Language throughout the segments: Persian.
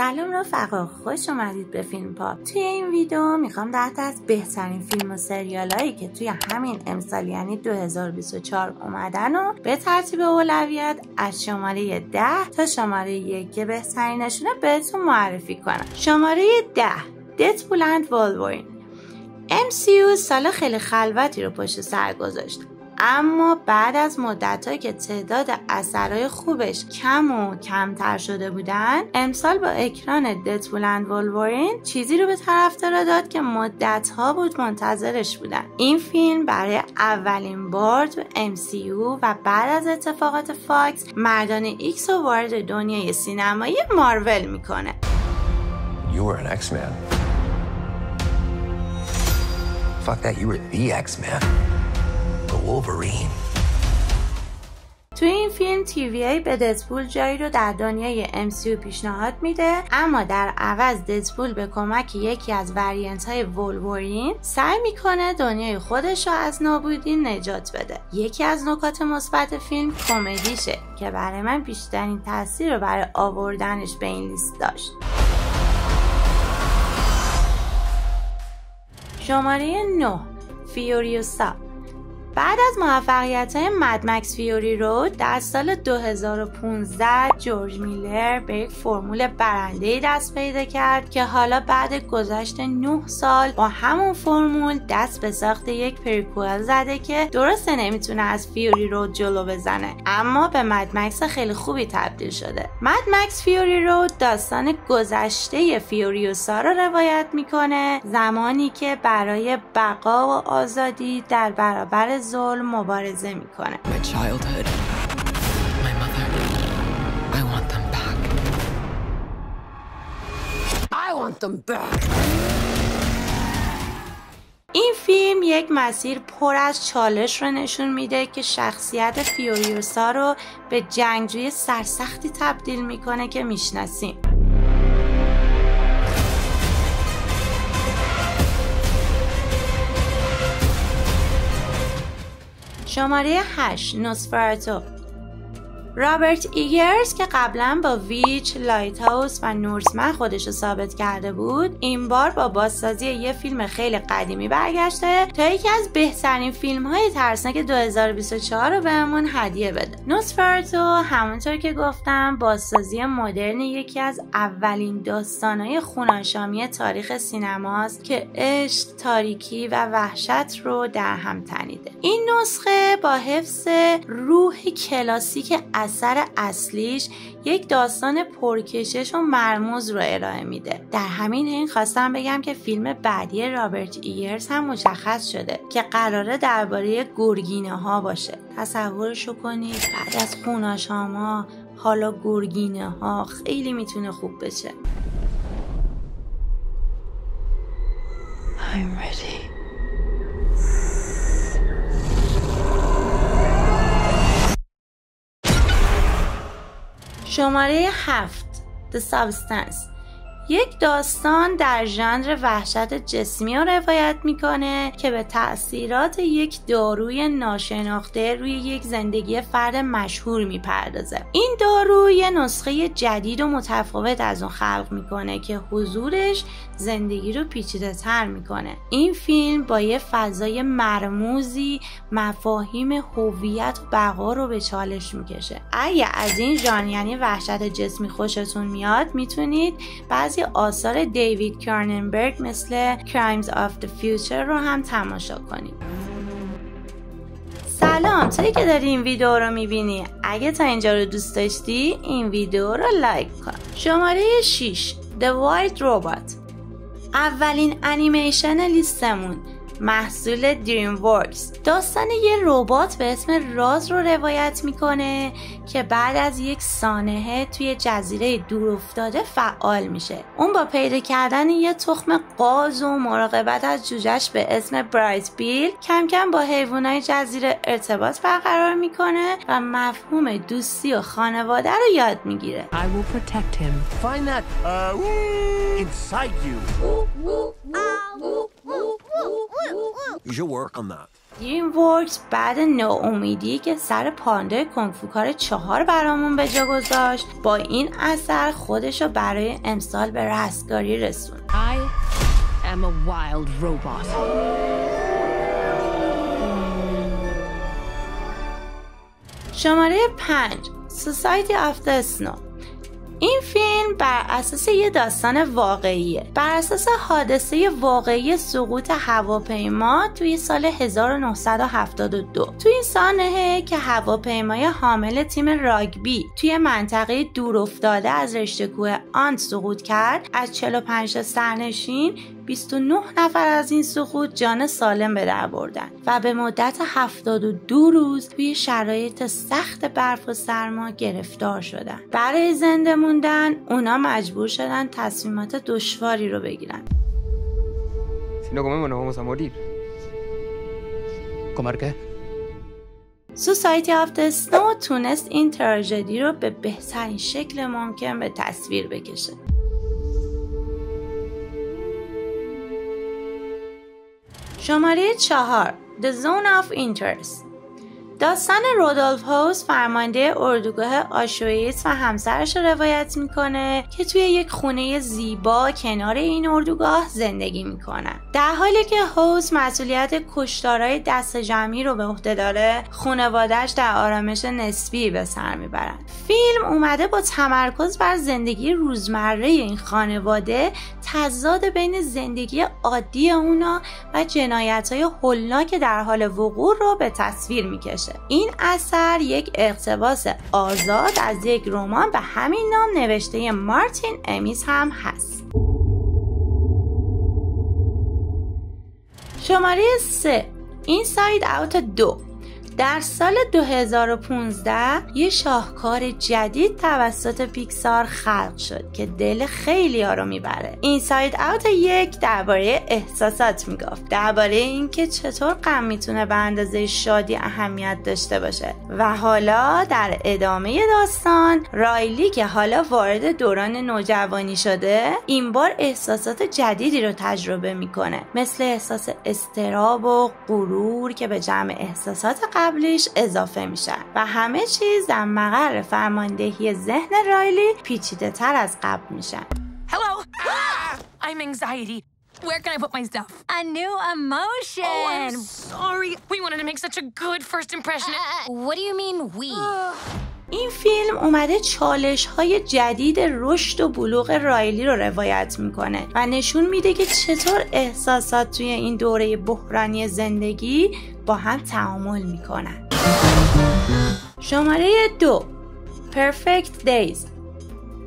سلام رفقا، خوش اومدید به فیلم پاپ. توی این ویدیو میخوام 10 تا از بهترین فیلم و سریال هایی که توی همین امسال یعنی 2024 اومدن و به ترتیب اولویت از شماره 10 تا شماره 1 که بهترینشونه بهتون معرفی کنم. شماره 10 ددپول اند وولورین. MCU سال خیلی خلوتی رو پشت سر گذاشت، اما بعد از مدت‌هایی که تعداد اثرهای خوبش کم و کمتر شده بودن، امسال با اکران ددپول اند وولورین چیزی رو به طرفدارا داد که مدت‌ها بود منتظرش بودن. این فیلم برای اولین بار تو MCU و بعد از اتفاقات فاکس مردان ایکس رو وارد دنیای سینمایی مارول میکنه. You were an X-Man. Fuck that, you were the X-Man. Wolverine. توی این فیلم TVA به ددپول جایی رو در دنیای MCU پیشنهاد میده، اما در عوض ددپول به کمک یکی از وریانت های وولورین سعی میکنه دنیای خودش رو از نابودی نجات بده. یکی از نکات مثبت فیلم کمدیشه که برای من بیشترین تاثیر رو برای آوردنش به این لیست داشت. شماره 9 فیوریوسا. بعد از موفقیت‌های مدمکس فیوری رود در سال 2015 جورج میلر به یک فرمول برنده‌ای دست پیدا کرد که حالا بعد گذشت 9 سال با همون فرمول دست به ساخت یک پریکوئل زده که درسته نمیتونه از فیوری رود جلو بزنه، اما به مدمکس خیلی خوبی تبدیل شده. مدمکس فیوری رود داستان گذشته فیوریوسا رو روایت میکنه، زمانی که برای بقا و آزادی در برابر ظلم مبارزه میکنه. My childhood, my mother, I want them back. I want them back. این فیلم یک مسیر پر از چالش رو نشون میده که شخصیت فیوریوسا رو به جنگجوی سرسختی تبدیل میکنه که میشناسیم. شماره 8 نوسفراتو. رابرت ایگرز که قبلا با ویچ، لایت هاوس و نورسمن خودش رو ثابت کرده بود، این بار با بازسازی یه فیلم خیلی قدیمی برگشته تا یکی از بهترین فیلم های ترسناک 2024 رو بهمون هدیه بده. نوسفراتو همونطور که گفتم بازسازی مدرن یکی از اولین داستانهای خونه‌آشامی تاریخ سینماست که عشق، تاریکی و وحشت رو در هم تنیده. این نسخه با حفظ روح کلاسیک اثر اصلیش یک داستان پرکشش و مرموز رو ارائه میده. در همین حین خواستم بگم که فیلم بعدی رابرت ایگرز هم مشخص شده که قراره درباره گرگینه ها باشه. تصورشو کنید بعد از خونه‌آشاما حالا گرگینه ها، خیلی میتونه خوب بشه. I'm ready. شماره 7 The Substance. یک داستان در ژانر وحشت جسمی رو روایت میکنه که به تأثیرات یک داروی ناشناخته روی یک زندگی فرد مشهور میپردازه. این دارو یه نسخه جدید و متفاوت از اون خلق میکنه که حضورش زندگی رو پیچیده تر میکنه. این فیلم با یه فضای مرموزی مفاهیم هویت و بقا رو به چالش میکشه. اگه از این ژانر یعنی وحشت جسمی خوشتون میاد، میتونید بعضی آثار دیوید کرننبرگ مثل Crimes of the Future رو هم تماشا کنید. سلام، تویی که داری این ویدیو رو میبینی، اگه تا اینجا رو دوست داشتی این ویدیو رو لایک کن. شماره 6 The Wild Robot. اولین انیمیشن لیستمون، محصول دریم ورکس، داستان یه ربات به اسم راز رو روایت میکنه که بعد از یک سانحه توی جزیره دورافتاده فعال میشه. اون با پیدا کردن یه تخم قاز و مراقبت از جوجهش به اسم برایت بیل کم کم با حیوانای جزیره ارتباط برقرار میکنه و مفهوم دوستی و خانواده رو یاد میگیره. I will protect him. Find that inside you. You should work on that. دریم ورکس بعد ناامیدی که سر پانده کنگفوکار 4 برامون به جا گذاشت با این اثر خودشو برای امسال به رستگاری رسون. I am a wild robot. شماره 5 Society of the Snow. این فیلم بر اساس یه داستان واقعیه. بر اساس حادثه واقعی سقوط هواپیما توی سال 1972. توی این سانحه که هواپیمای حامل تیم راگبی توی منطقه دور افتاده از رشته کوه آند سقوط کرد، از 45 سرنشین 29 نفر از این سقوط جان سالم به در بردن و به مدت 72 روز توی شرایط سخت برف و سرما گرفتار شدن. برای زنده موندن اونا مجبور شدن تصمیمات دشواری رو بگیرن. Si no comemos nos vamos a morir. ¿Comer qué? Society of the Snow تونست این تراژدی رو به بهترین شکل ممکن به تصویر بکشه. شماره 4 The Zone of Interest. داستان رودولف هوس فرمانده اردوگاه آشویتس و همسرش رو روایت میکنه که توی یک خونه زیبا کنار این اردوگاه زندگی میکنن. در حالی که هوس مسئولیت کشتارهای دست جمعی رو به عهده داره، خانواده‌اش در آرامش نسبی به سر میبرن. فیلم اومده با تمرکز بر زندگی روزمره این خانواده، تضاد بین زندگی عادی اونا و جنایت‌های هولناک در حال وقوع رو به تصویر میکشه. این اثر یک اقتباس آزاد از یک رمان به همین نام نوشته مارتین امیس هم هست. شماره 3 Inside Out 2. در سال 2015 یه شاهکار جدید توسط پیکسار خلق شد که دل خیلی ها رو میبره. اینساید اوت 1 درباره احساسات میگفت، درباره اینکه چطور غم میتونه به اندازه شادی اهمیت داشته باشه. و حالا در ادامه داستان رایلی که حالا وارد دوران نوجوانی شده، این بار احساسات جدیدی رو تجربه میکنه، مثل احساس اضطراب و غرور که به جمع احساسات قبلیش اضافه میشن و همه چیز در مقر فرماندهی ذهن رایلی پیچیده تر از قبل میشن. Hello! I'm anxiety. Where can I put my stuff? A new emotion. Oh, I'm sorry. We wanted to make such a good first impression. What do you mean we? این فیلم اومده چالش‌های جدید رشد و بلوغ رایلی رو روایت میکنه و نشون میده که چطور احساسات توی این دوره بحرانی زندگی با هم تعامل میکنن. شماره 2 Perfect Days.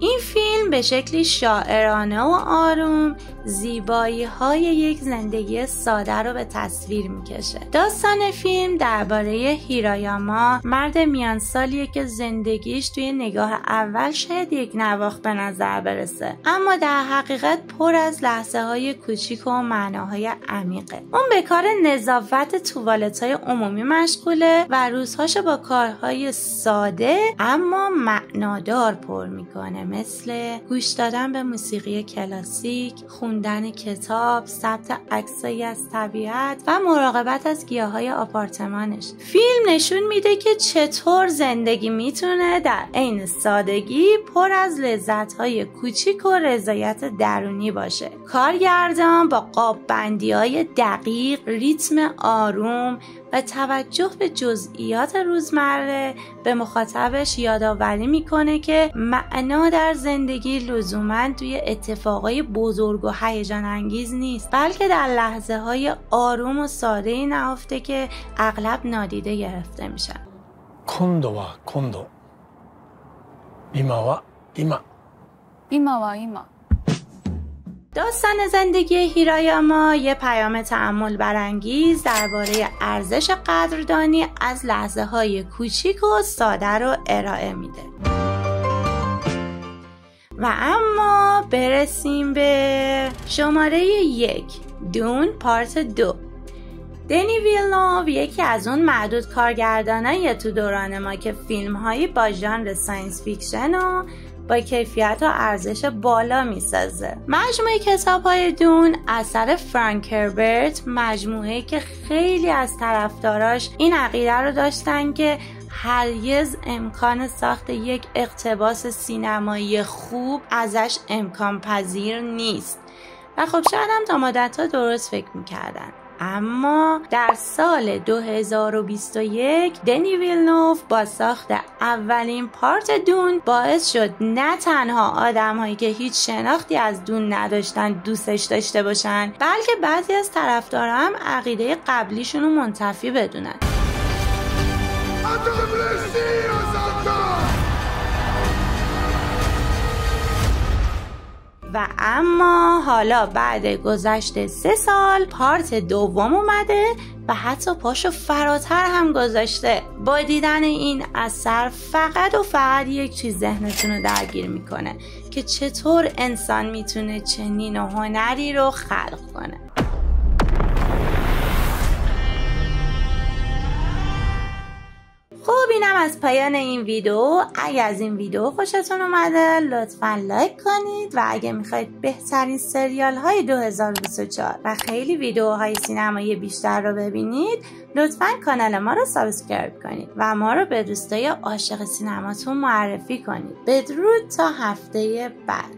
این فیلم به شکلی شاعرانه و آروم زیبایی‌های یک زندگی ساده رو به تصویر میکشه. داستان فیلم درباره هیرایاما، مرد میان سالیه که زندگیش توی نگاه اول شاید یک نواخت به نظر برسه، اما در حقیقت پر از لحظه‌های کوچیک و معناهای عمیقه. اون به کار نظافت توالت‌های عمومی مشغوله و روزهاشو با کارهای ساده اما معنادار پر میکنه، مثل گوش دادن به موسیقی کلاسیک، خوندن کتاب، ثبت عکسایی از طبیعت و مراقبت از گیاهای آپارتمانش. فیلم نشون میده که چطور زندگی میتونه در عین سادگی پر از لذت‌های کوچیک و رضایت درونی باشه. کارگردان با قاب‌بندی‌های دقیق، ریتم آروم و توجه به جزئیات روزمره به مخاطبش یادآوری میکنه که معنا در زندگی لزوماً توی اتفاقای بزرگ و هیجان انگیز نیست، بلکه در لحظه های آروم و ساده‌ای نهفته که اغلب نادیده گرفته میشن. 今度は今度、今は今。今は今。 داستان زندگی هیرایاما یه پیام تأمل برانگیز درباره ارزش قدردانی از لحظه های کوچیک و ساده رو ارائه میده. و اما برسیم به شماره 1 دون پارت 2. دنی ویلنوو یکی از اون معدود کارگردانایی تو دوران ما که فیلم‌هایی با ژانر ساینس فیکشن و با کیفیت و ارزش بالا میسازه. مجموعه کتاب‌های دون اثر فرانک هربرت، مجموعه‌ای که خیلی از طرفداراش این عقیده رو داشتن که هرگز امکان ساخت یک اقتباس سینمایی خوب ازش امکان پذیر نیست و خب شاید هم تا مدت‌ها درست فکر می‌کردن. اما در سال 2021 دنی ویلنوف با ساخت اولین پارت دون باعث شد نه تنها آدم‌هایی که هیچ شناختی از دون نداشتن دوستش داشته باشن، بلکه بعضی از طرفدارا هم عقیده قبلیشون رو منتفی بدونن. و اما حالا بعد گذشت 3 سال پارت دوم اومده و حتی پاشو فراتر هم گذاشته. با دیدن این اثر فقط و فقط یک چیز ذهنتون رو درگیر میکنه که چطور انسان میتونه چنین هنری رو خلق کنه. خب اینم از پایان این ویدیو. اگه از این ویدیو خوشتون اومده لطفاً لایک کنید و اگه میخواید بهترین سریال های 2024 و خیلی ویدیوهای سینمایی بیشتر رو ببینید لطفاً کانال ما رو سابسکرایب کنید و ما رو به دوستای عاشق سینماتون معرفی کنید. بدرود تا هفته بعد.